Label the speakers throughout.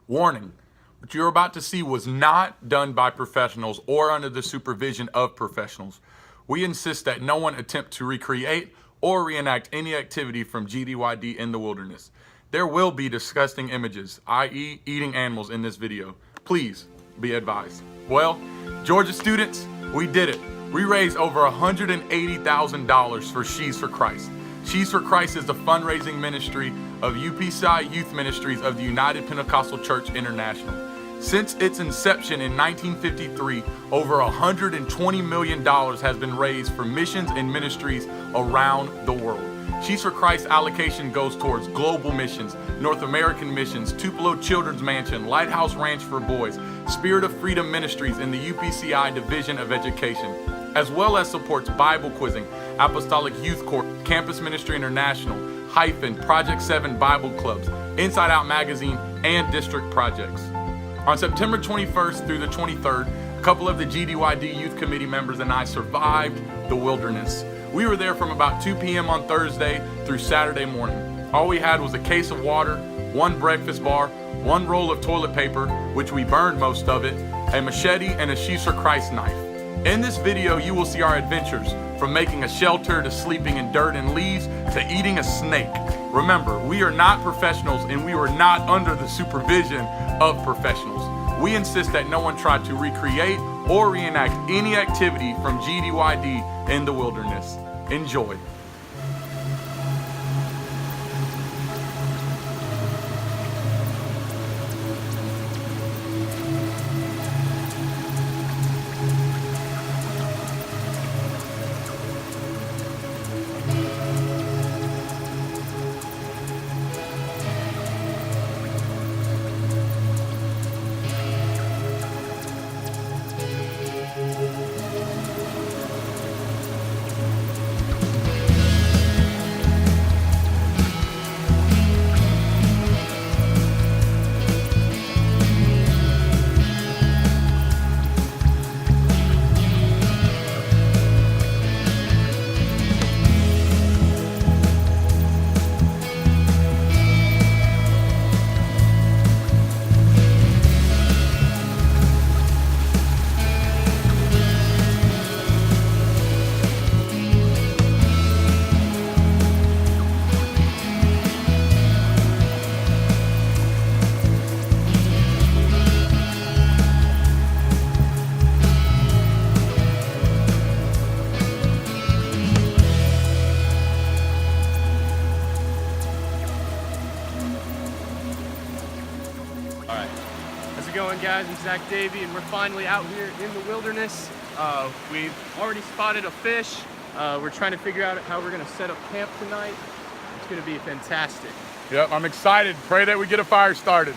Speaker 1: Warning, what you're about to see was not done by professionals or under the supervision of professionals. We insist that no one attempt to recreate or reenact any activity from GDYD In The Wilderness. There will be disgusting images, i.e. eating animals in this video. Please be advised. Well, Georgia students, we did it. We raised over $180,000 for Sheaves for Christ. Sheaves for Christ is the fundraising ministry of UPCI Youth Ministries of the United Pentecostal Church International. Since its inception in 1953, over $120 million has been raised for missions and ministries around the world. Sheaves for Christ allocation goes towards global missions, North American missions, Tupelo Children's Mansion, Lighthouse Ranch for Boys, Spirit of Freedom Ministries in the UPCI Division of Education, as well as supports Bible quizzing, Apostolic Youth Corps, Campus Ministry International, Hyphen, Project 7 Bible Clubs, Inside Out Magazine, and district projects. On September 21st through the 23rd, a couple of the GDYD Youth Committee members and I survived the wilderness. We were there from about 2 p.m. on Thursday through Saturday morning. All we had was a case of water, one breakfast bar, one roll of toilet paper, which we burned most of it, a machete, and a Sheaves for Christ knife. In this video, you will see our adventures, from making a shelter to sleeping in dirt and leaves to eating a snake. Remember, we are not professionals and we were not under the supervision of professionals. We insist that no one try to recreate or reenact any activity from GDYD In The Wilderness. Enjoy.
Speaker 2: Going, guys? I'm Zach Davey, and we're finally out here in the wilderness. We've already spotted a fish. We're trying to figure out how we're going to set up camp tonight. It's going to be fantastic.
Speaker 1: Yep, I'm excited. Pray that we get a fire started.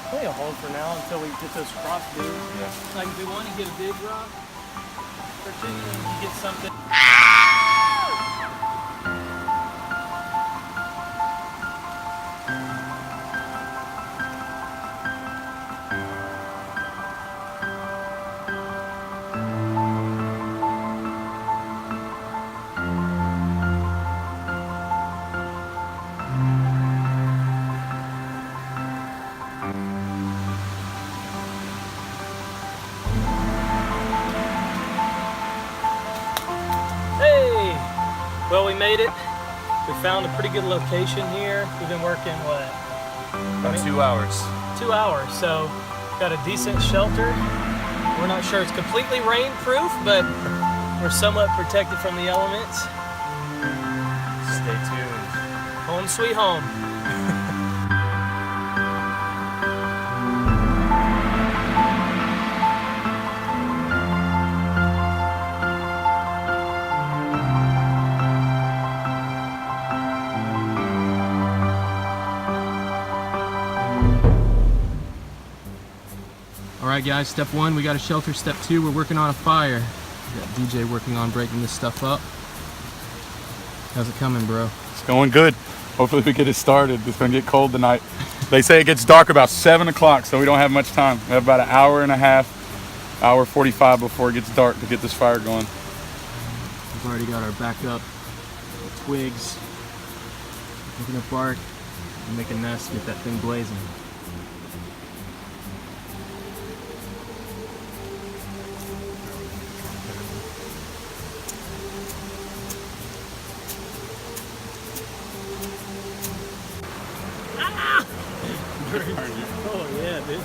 Speaker 3: Play a hole for now until we get those crossbeams. Yeah. Like if we want to get a big rock, particularly if you get something. Well, we made it. We found a pretty good location here. We've been working, what?
Speaker 4: About 2 hours.
Speaker 3: 2 hours, so got a decent shelter. We're not sure it's completely rain-proof, but we're somewhat protected from the elements.
Speaker 4: Stay tuned.
Speaker 3: Home sweet home.
Speaker 2: Alright guys, step one, we got a shelter. Step two, we're working on a fire. We got DJ working on breaking this stuff up. How's it coming, bro?
Speaker 1: It's going good. Hopefully we get it started. It's gonna get cold tonight. They say it gets dark about 7 o'clock, so we don't have much time. We have about an hour and a half, hour 45 before it gets dark to get this fire going.
Speaker 3: We've already got our backup twigs, picking up bark, and make a nest, get that thing blazing. Oh yeah, dude.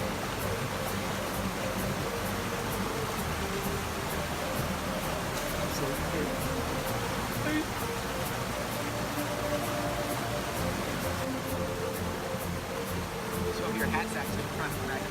Speaker 5: So your hat's actually front, right?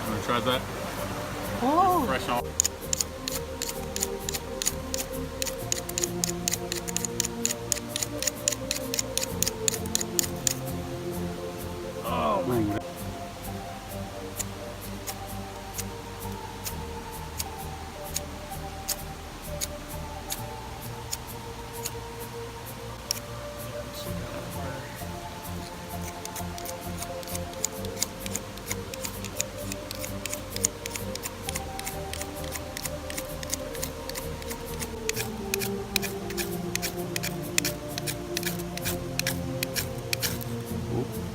Speaker 1: Want to try that?
Speaker 3: Oh!
Speaker 1: Fresh off.
Speaker 3: Oh my god.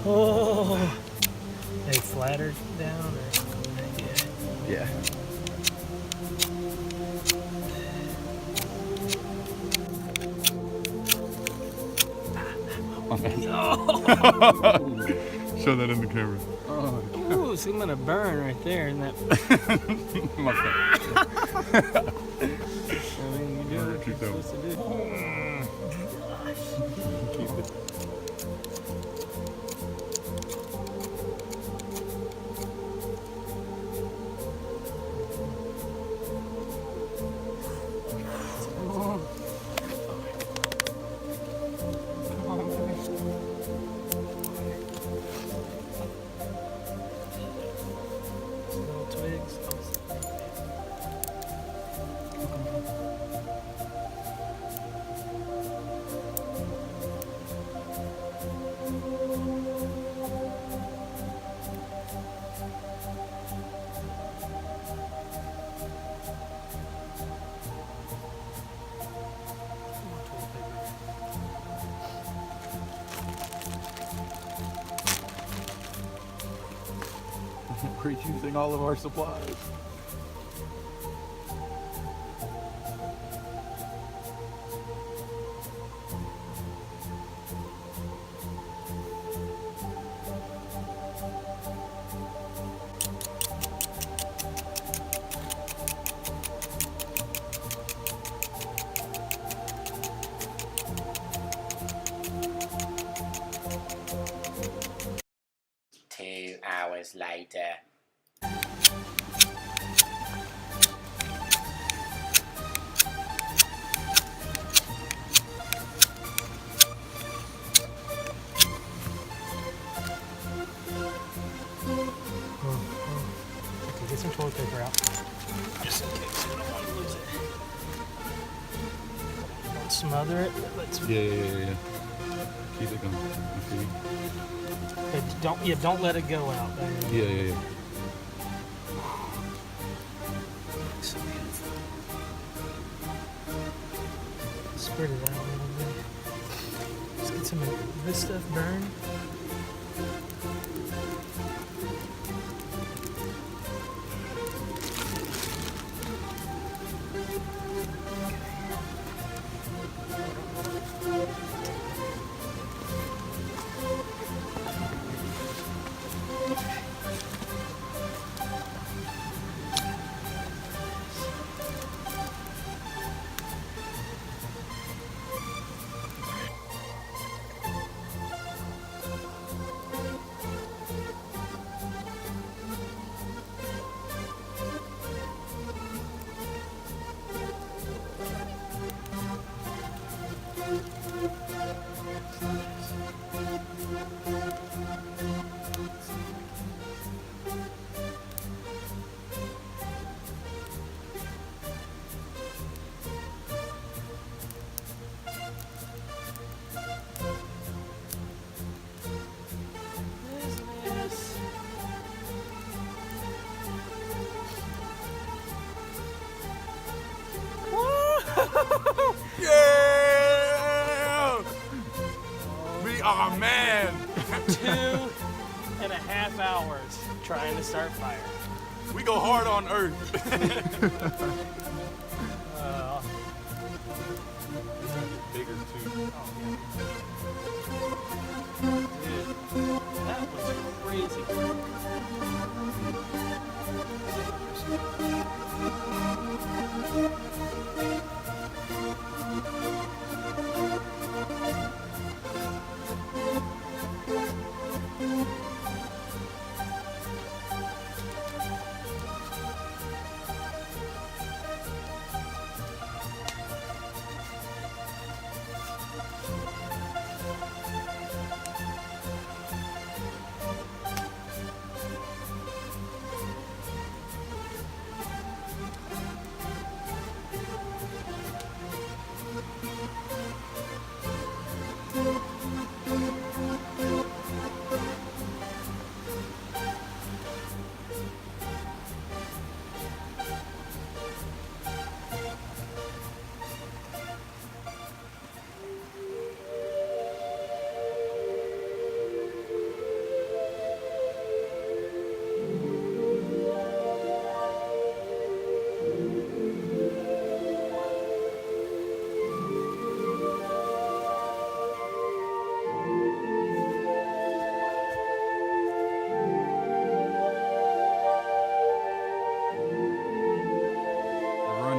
Speaker 3: Oh, they flattered down, or
Speaker 1: Yeah. Show that in the camera.
Speaker 3: ooh, see, I'm gonna burn right there in that.
Speaker 1: My friend.
Speaker 3: I mean, you do what you're supposed to do.
Speaker 1: Keep it.
Speaker 3: Little twigs.
Speaker 1: We're using all of our supplies.
Speaker 5: Hours later.
Speaker 3: Okay, get some toilet paper out. Just in case. I don't want to lose it. Don't smother it. Let's.
Speaker 1: Yeah. Keep it going.
Speaker 3: But don't let it go out.
Speaker 1: Yeah.
Speaker 3: So beautiful. Spread it out a little bit. Let's get some of this stuff burned.
Speaker 1: Oh man.
Speaker 3: 2.5 hours trying to start fire.
Speaker 1: We go hard on Earth. Bigger too.
Speaker 3: Dude, that was crazy.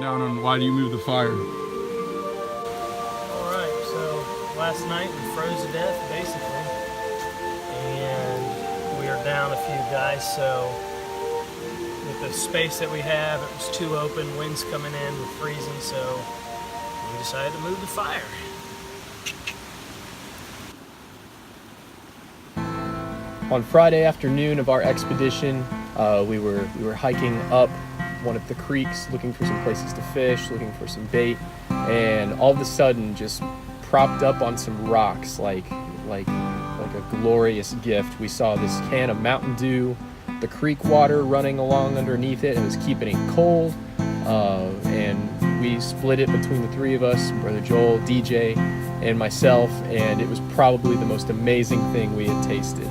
Speaker 1: Down on why do you move the fire?
Speaker 3: Alright, so last night we froze to death basically, and we are down a few guys, so with the space that we have, it was too open, winds coming in, we're freezing, so we decided to move the fire.
Speaker 2: On Friday afternoon of our expedition, we were hiking up one of the creeks, looking for some places to fish, looking for some bait, and all of a sudden, just propped up on some rocks, like a glorious gift, we saw this can of Mountain Dew, the creek water running along underneath it. It was keeping it cold, and we split it between the three of us, Brother Joel, DJ, and myself, and it was probably the most amazing thing we had tasted.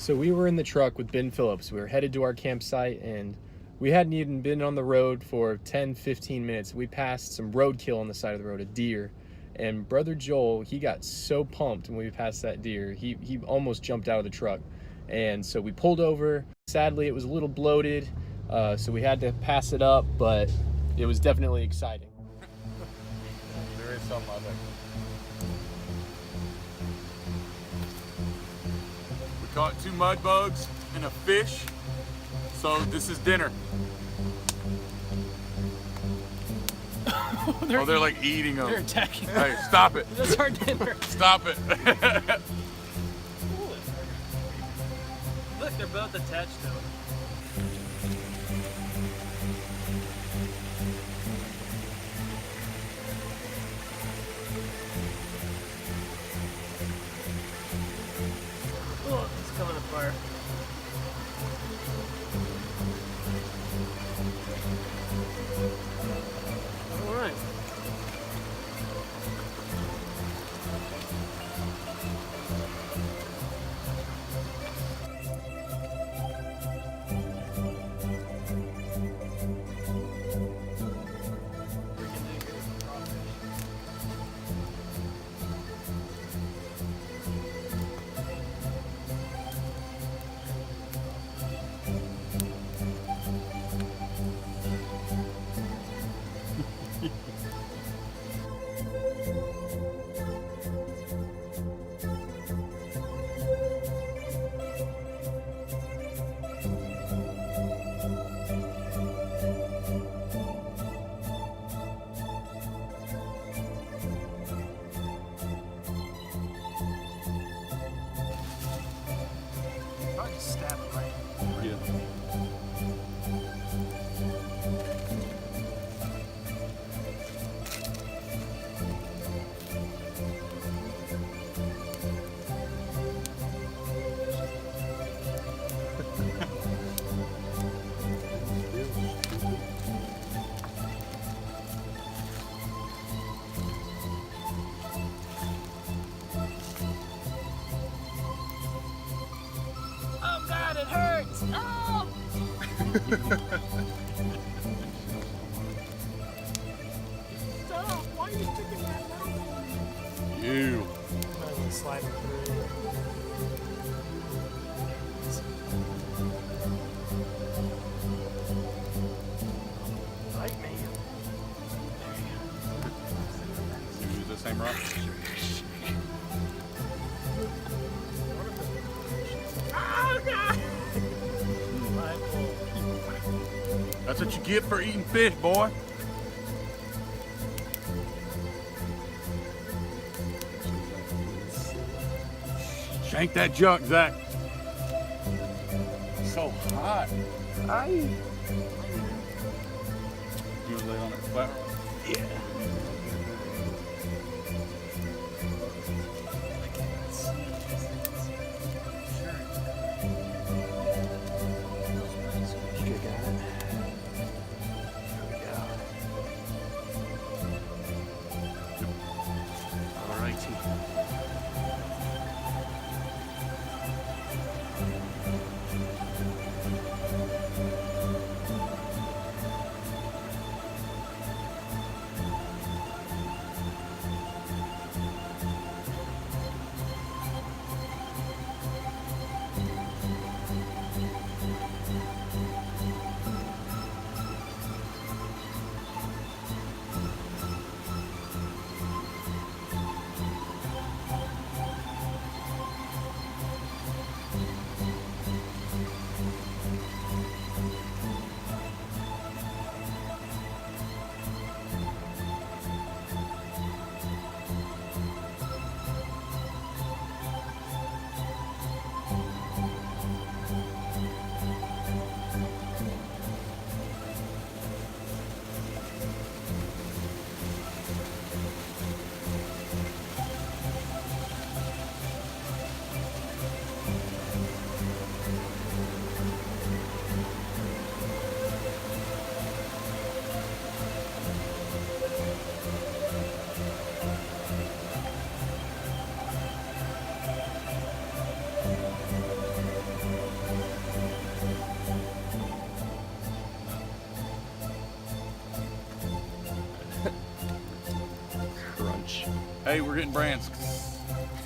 Speaker 2: So we were in the truck with Ben Phillips. We were headed to our campsite, and we hadn't even been on the road for 10-15 minutes. We passed some roadkill on the side of the road, a deer. And Brother Joel, he got so pumped when we passed that deer, he almost jumped out of the truck. And so we pulled over. Sadly, it was a little bloated, so we had to pass it up, but it was definitely exciting.
Speaker 1: There is some other. We caught 2 mud bugs and a fish, so this is dinner. They're like eating them.
Speaker 3: They're attacking.
Speaker 1: Hey, stop it.
Speaker 3: That's our dinner.
Speaker 1: Stop it.
Speaker 3: Look, they're both attached to it. Oh, it's coming apart. All right. Probably just stab it right. Oh God, it hurts! Oh! Stop! Why are you sticking that metal?
Speaker 1: You.
Speaker 3: Might as well slide it through. Like me.
Speaker 1: Use the same rock.
Speaker 3: Oh God!
Speaker 1: That's what you get for eating fish, boy. Shank that junk, Zach. It's so hot. You want to lay it on that flat?
Speaker 3: Yeah.
Speaker 1: Hey, we're getting brands.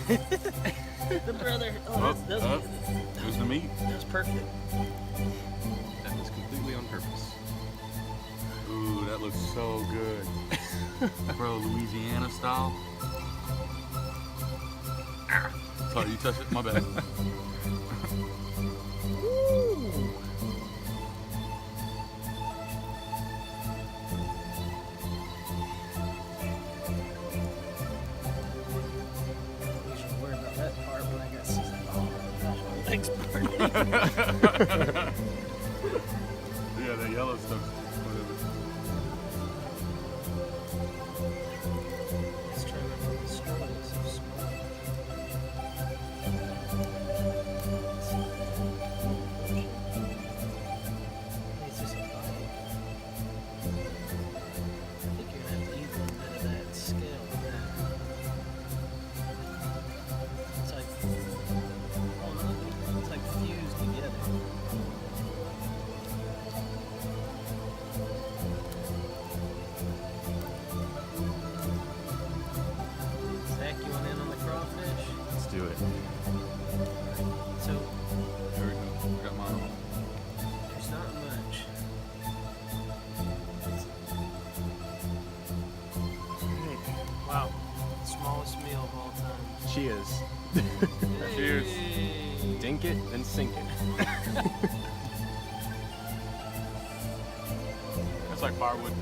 Speaker 3: The brother. Oh, that's
Speaker 1: There's the meat.
Speaker 3: that's perfect.
Speaker 2: That was completely on purpose.
Speaker 1: Ooh, that looks so good. Bro, Louisiana style. Sorry, you touched it? My bad.
Speaker 3: You should worry about that part when I got seasoned. Oh my gosh, my legs burning.
Speaker 1: Yeah, that yellow stuff.
Speaker 3: Let's try to make the straw so small. It's just a bite. I think you're gonna have to eat a little bit of that scale. It's like, oh no, it's like fused together. Zach, you want in on the crawfish?
Speaker 2: Let's do it.
Speaker 3: So
Speaker 1: There we go. Got mine on.
Speaker 3: there's not much. Wow, smallest meal of all time.
Speaker 2: Cheers.
Speaker 1: Cheers.
Speaker 3: Hey.
Speaker 2: Dink it, then sink it.
Speaker 1: That's like firewood.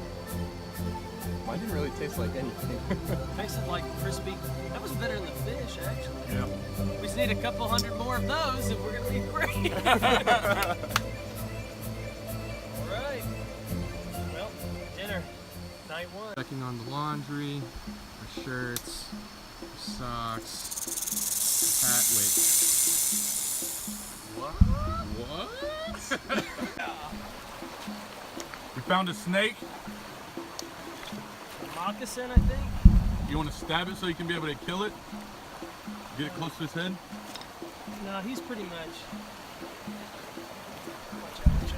Speaker 2: Mine didn't really taste like anything.
Speaker 3: Tasted like crispy. That was better than the fish, actually.
Speaker 1: Yeah.
Speaker 3: We just need a couple hundred more of those if we're gonna be great. All right. Well, dinner, night one.
Speaker 2: Checking on the laundry, our shirts, our socks, hat. Wait. What?
Speaker 1: We found a snake.
Speaker 3: Moccasin, I think.
Speaker 1: You want to stab it so you can be able to kill it? Get it close to his head?
Speaker 3: No, he's pretty much. Watch out, watch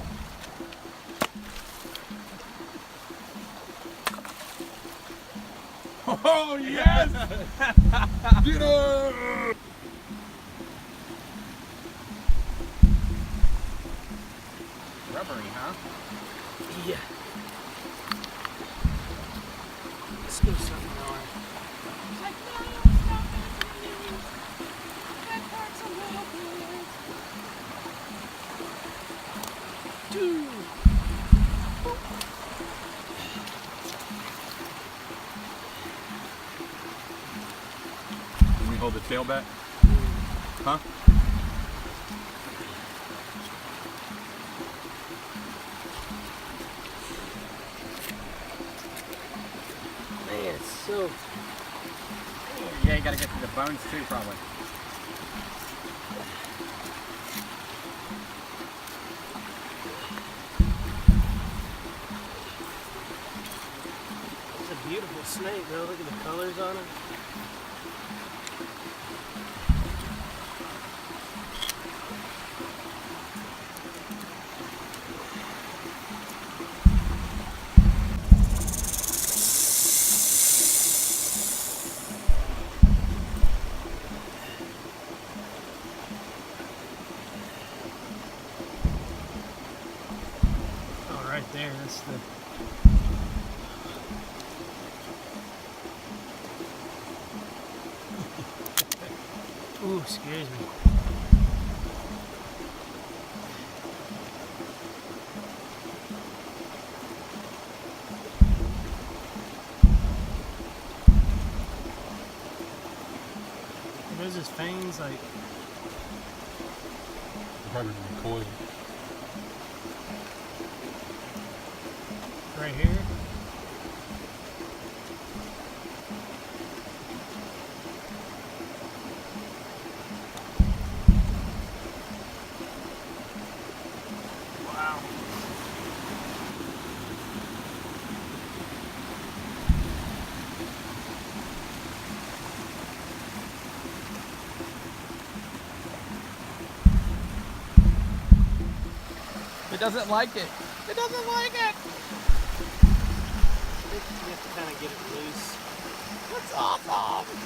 Speaker 3: out.
Speaker 1: Oh, yes! Get up!
Speaker 5: Rubbery, huh?
Speaker 3: Yeah. Let's go something on. Dude.
Speaker 1: Let me hold the tail back. Huh?
Speaker 3: Man, it's so.
Speaker 5: Yeah, you gotta get to the bones too, probably.
Speaker 3: It's a beautiful snake, bro. Look at the colors on him. Oh, right there. That's the. Ooh, scares me. There's his fangs like.
Speaker 1: Probably coiled.
Speaker 3: Right here. Wow.
Speaker 2: It doesn't like it. It doesn't like it.
Speaker 3: You have to kind of get it loose.
Speaker 2: It's awesome.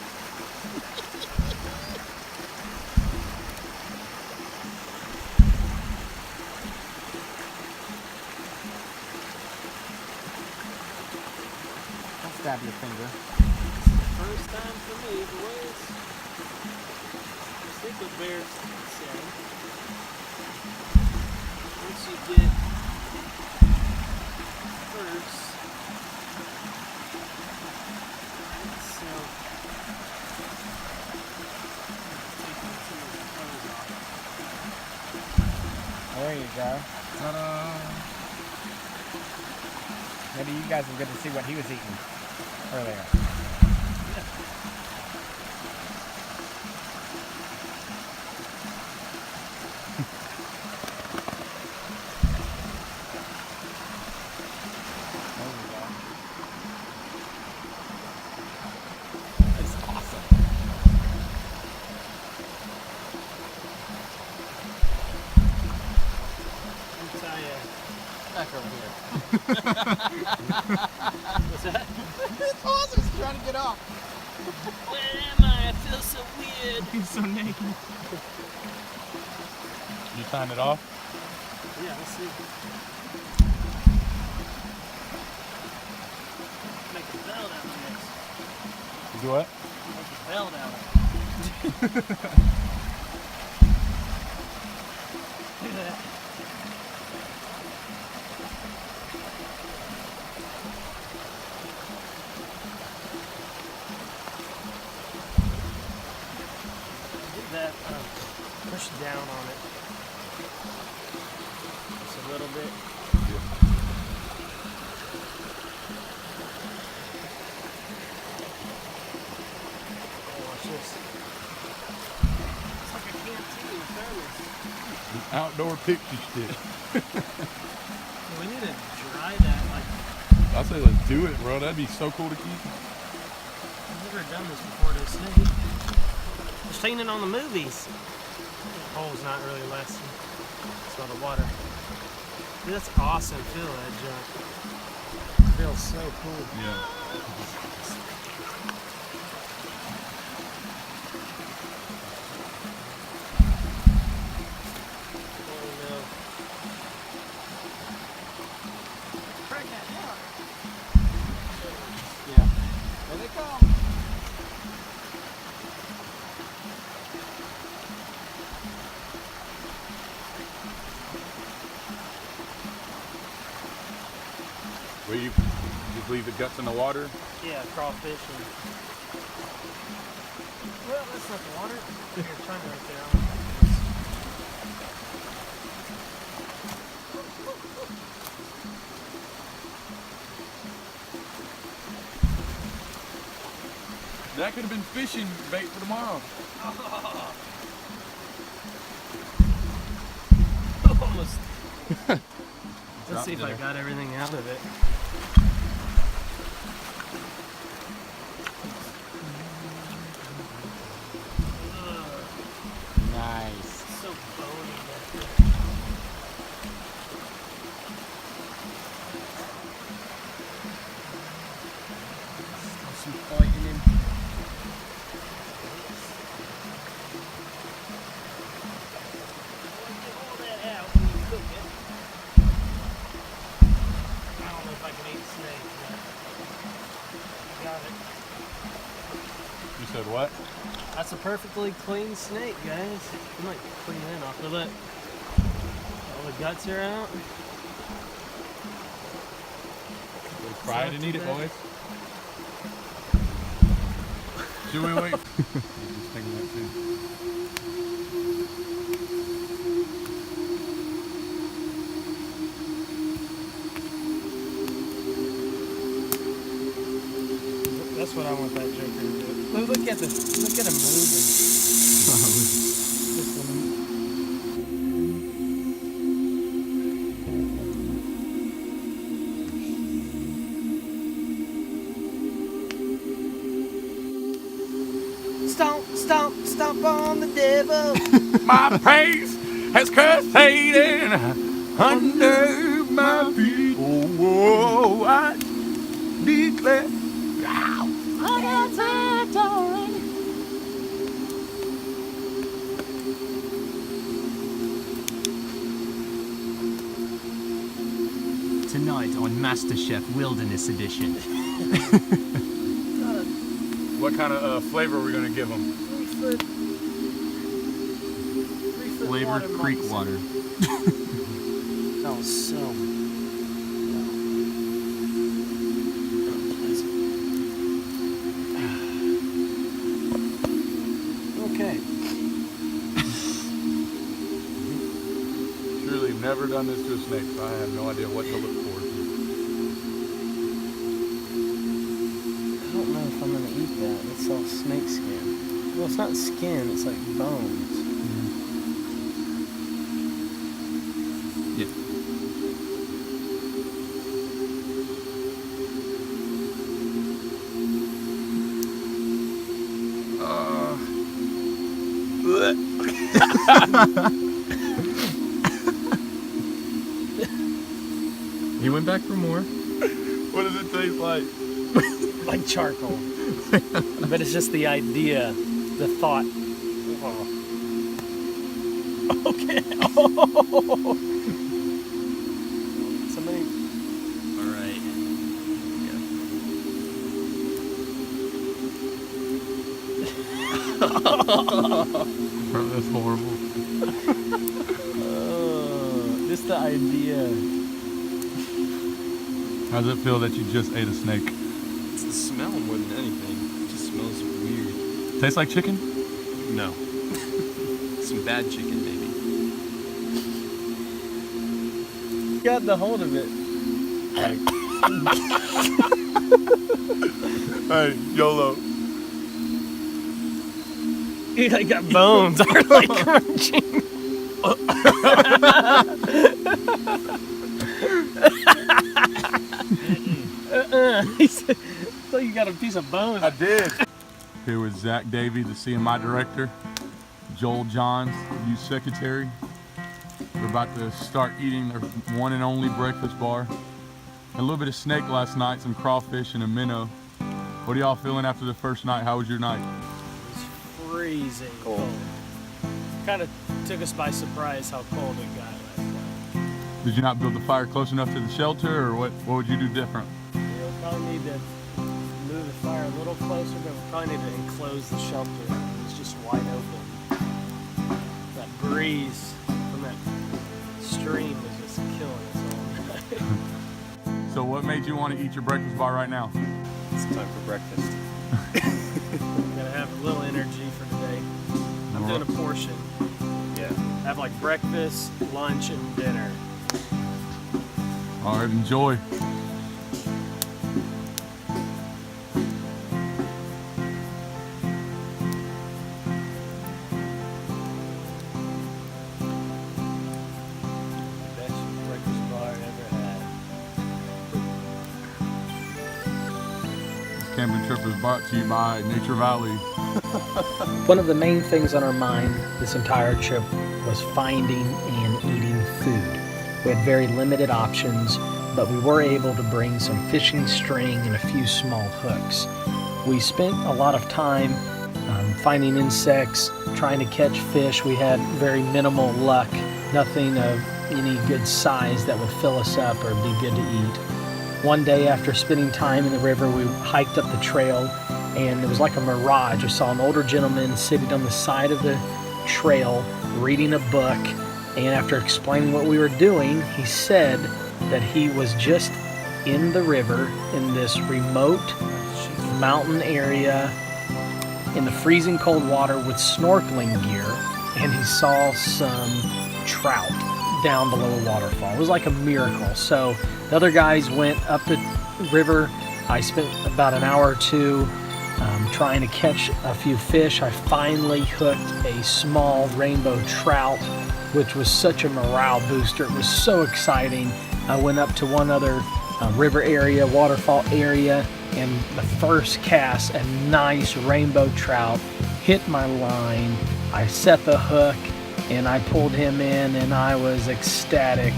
Speaker 5: grab your finger.
Speaker 3: First time for me, boys. Stick with bears say. Once you get first, so take my two toes off.
Speaker 5: There you go. Ta-da. Maybe you guys will get to see what he was eating earlier.
Speaker 2: Back over here.
Speaker 3: What's that?
Speaker 2: It's awesome. He's trying to get off.
Speaker 3: Where am I? I feel so weird.
Speaker 2: He's so naked.
Speaker 1: You signed it off?
Speaker 3: Yeah, let's see. Make a belt out of this.
Speaker 1: You do what?
Speaker 3: Make a belt out of it. Look at that. That push down on it just a little bit. Oh, watch this. It's like a canteen thermos.
Speaker 1: An outdoor picture stick.
Speaker 3: We need to dry that. Like,
Speaker 1: I say let's do it, bro. That'd be so cool to keep.
Speaker 3: I've never done this before to a snake. I've seen it on the movies. The hole's not really lasting. It's all the water. Dude, that's awesome. Feel that junk. It feels so cool.
Speaker 1: Yeah.
Speaker 3: Oh no. Crack that out.
Speaker 5: Yeah. There they come.
Speaker 1: Where you just leave the guts in the water?
Speaker 3: Yeah, crawfish and... Well, that's not the water. Here, try me right there. I'm gonna do this.
Speaker 1: That could have been fishing bait for tomorrow.
Speaker 3: Almost. Let's see if I got everything out of it.
Speaker 5: Nice.
Speaker 3: So bony back there.
Speaker 5: Still some fighting in.
Speaker 3: Get all that out when you cook it. I don't know if I can eat snake, but got it.
Speaker 1: You said what?
Speaker 3: That's a perfectly clean snake, guys. You might clean that off. But look, all the guts are out.
Speaker 1: Fry it and eat it, boys. Should we wait? Just thinking that too.
Speaker 3: That's what I want that joker to do. Look at him moving. Stomp, stomp, stomp on the devil.
Speaker 1: My praise has cursed Satan under my feet. Oh, I declare.
Speaker 2: Tonight on MasterChef Wilderness Edition.
Speaker 1: What kind of flavor are we gonna give them?
Speaker 3: 3 foot
Speaker 1: Flavored creek water.
Speaker 3: Oh, so. Okay.
Speaker 1: Truly never done this to a snake, so I have no idea what to look forward to.
Speaker 3: I don't know if I'm gonna eat that. It's all snake skin. Well, it's not skin, it's like bones.
Speaker 1: Yeah.
Speaker 2: He went back for more.
Speaker 1: What does it taste like?
Speaker 3: Like charcoal. But it's just the idea, the thought. Okay. Somebody.
Speaker 2: All right.
Speaker 1: That's horrible.
Speaker 3: Just the idea.
Speaker 1: How does it feel that you just ate a snake?
Speaker 2: It's the smell more than anything. It just smells weird.
Speaker 1: Tastes like chicken?
Speaker 2: No. Some bad chicken, maybe.
Speaker 3: Got the hold of it.
Speaker 1: Hey, YOLO.
Speaker 3: You like got bones are like crunching. He said, so you got a piece of bone.
Speaker 1: I did. Here with Zach Davey, the CMI director, Joel Johns, youth secretary. We're about to start eating their one and only breakfast bar. A little bit of snake last night, some crawfish and a minnow. What are y'all feeling after the first night? How was your night?
Speaker 3: It was freezing cold. Kind of took us by surprise how cold it got last night.
Speaker 1: Did you not build the fire close enough to the shelter, or what would you do different?
Speaker 3: We'll probably need to move the fire a little closer, but we probably need to enclose the shelter. It's just wide open. That breeze from that stream is just killing us all night.
Speaker 1: So what made you want to eat your breakfast bar right now?
Speaker 2: It's time for breakfast.
Speaker 3: Gotta have a little energy for today. I'm doing a portion.
Speaker 2: Yeah.
Speaker 3: Have like breakfast, lunch, and dinner.
Speaker 1: All right, enjoy.
Speaker 3: Best breakfast bar I ever had.
Speaker 1: This camping trip is brought to you by Nature Valley.
Speaker 6: One of the main things on our mind this entire trip was finding and eating food. We had very limited options, but we were able to bring some fishing string and a few small hooks. We spent a lot of time finding insects, trying to catch fish. We had very minimal luck, nothing of any good size that would fill us up or be good to eat. One day after spending time in the river, we hiked up the trail, and it was like a mirage. I saw an older gentleman sitting on the side of the trail reading a book, and after explaining what we were doing, he said that he was just in the river in this remote mountain area in the freezing cold water with snorkeling gear, and he saw some trout down below a waterfall. It was like a miracle. So the other guys went up the river. I spent about an hour or two trying to catch a few fish. I finally hooked a small rainbow trout, which was such a morale booster. It was so exciting. I went up to one other river area, waterfall area, and the first cast, a nice rainbow trout hit my line. I set the hook and I pulled him in, and I was ecstatic.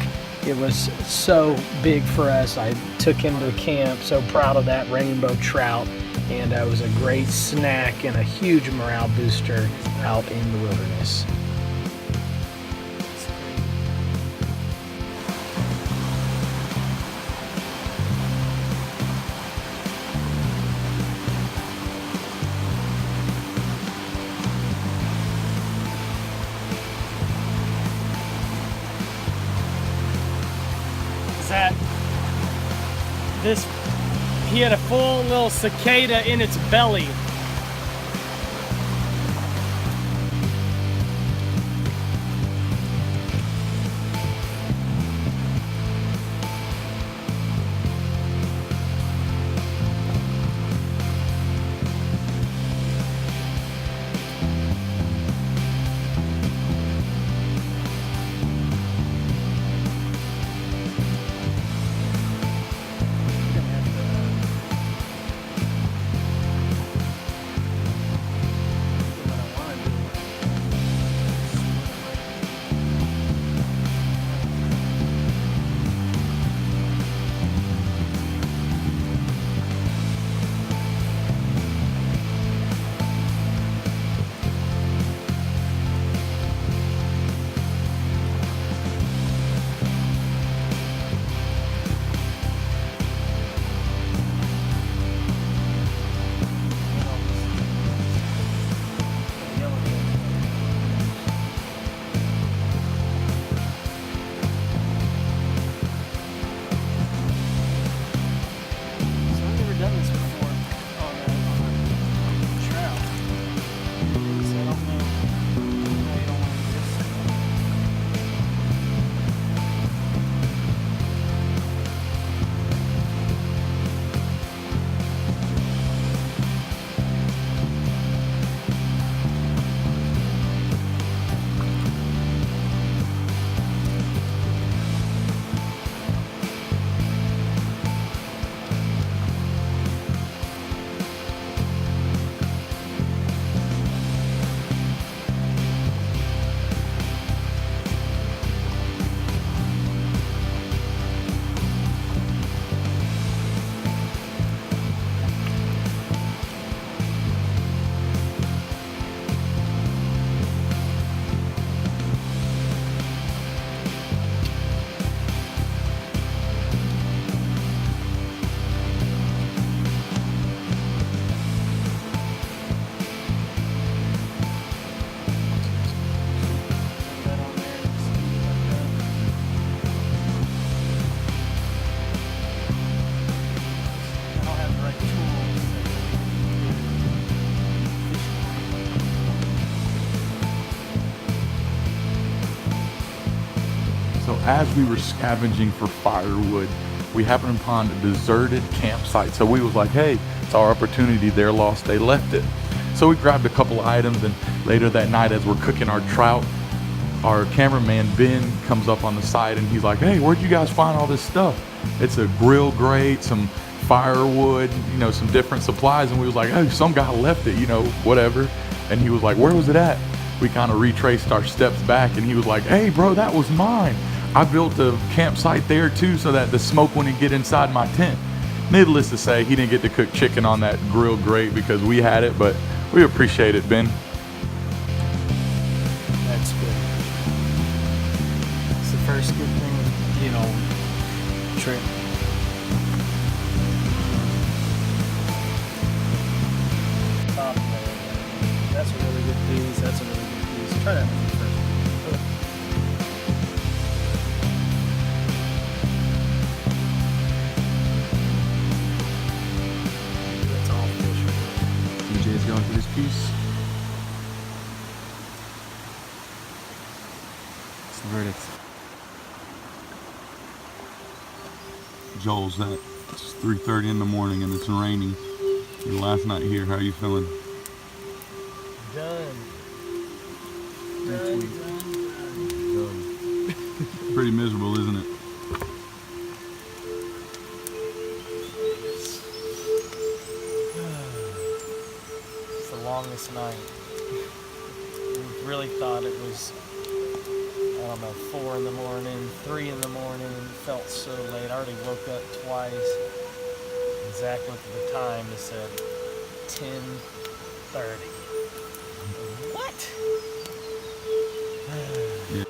Speaker 6: It was so big for us. I took him to the camp, so proud of that rainbow trout, and it was a great snack and a huge morale booster out in the wilderness.
Speaker 3: He had a full little cicada in its belly.
Speaker 1: So as we were scavenging for firewood, we happened upon a deserted campsite. So we was like, hey, it's our opportunity. They're lost, they left it. So we grabbed a couple of items, and later that night as we're cooking our trout, our cameraman Ben comes up on the side and he's like, hey, where'd you guys find all this stuff? It's a grill grate, some firewood, you know, some different supplies. And we was like, oh, some guy left it, you know, whatever. And he was like, where was it at? We kind of retraced our steps back, and he was like, hey bro, that was mine. I built a campsite there too so that the smoke wouldn't get inside my tent. Needless to say, he didn't get to cook chicken on that grill grate because we had it, but we appreciate it, Ben.
Speaker 6: That's good. It's the first good thing, you know, trip. That's a really good piece. That's a really good piece. Try that one first. That's all fish.
Speaker 1: DJ's going for this piece.
Speaker 4: It's the verdict.
Speaker 1: Joel's that. It's 3:30 in the morning and it's raining. Your last night here, how are you feeling?
Speaker 3: Done.
Speaker 1: Pretty miserable, isn't it?
Speaker 3: It's the longest night. We really thought it was, I don't know, 4 in the morning, 3 in the morning. It felt so late. I already woke up twice. And Zach looked at the time and said 10:30. What?
Speaker 1: Yeah.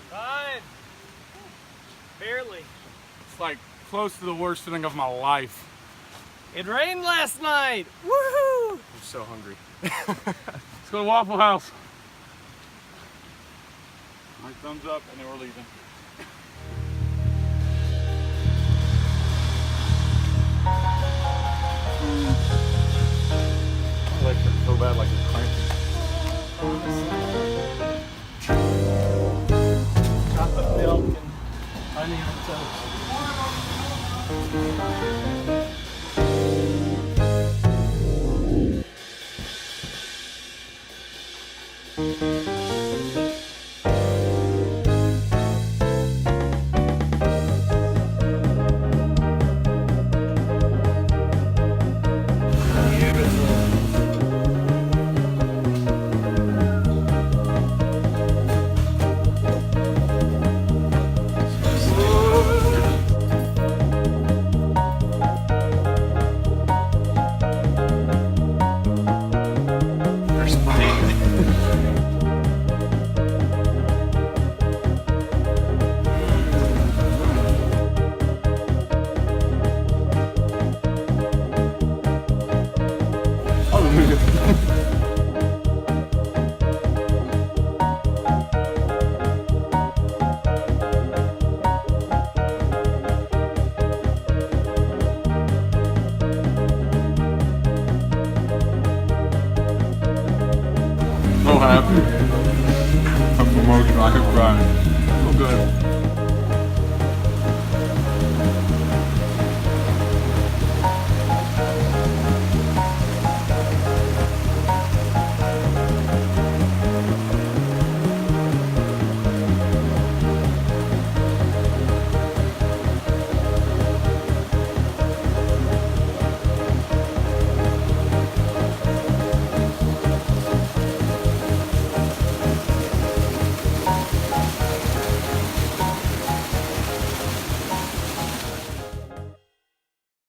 Speaker 3: Survive.
Speaker 7: close to the worst feeling of my life.
Speaker 3: It rained last night. Woohoo!
Speaker 2: I'm so hungry.
Speaker 7: Let's go to Waffle House. My thumbs up, and then we're leaving.
Speaker 1: I like it so bad, like it's cranky.
Speaker 3: Chocolate milk and honey on toast.
Speaker 1: So happy. I'm emotional. I could cry. So good.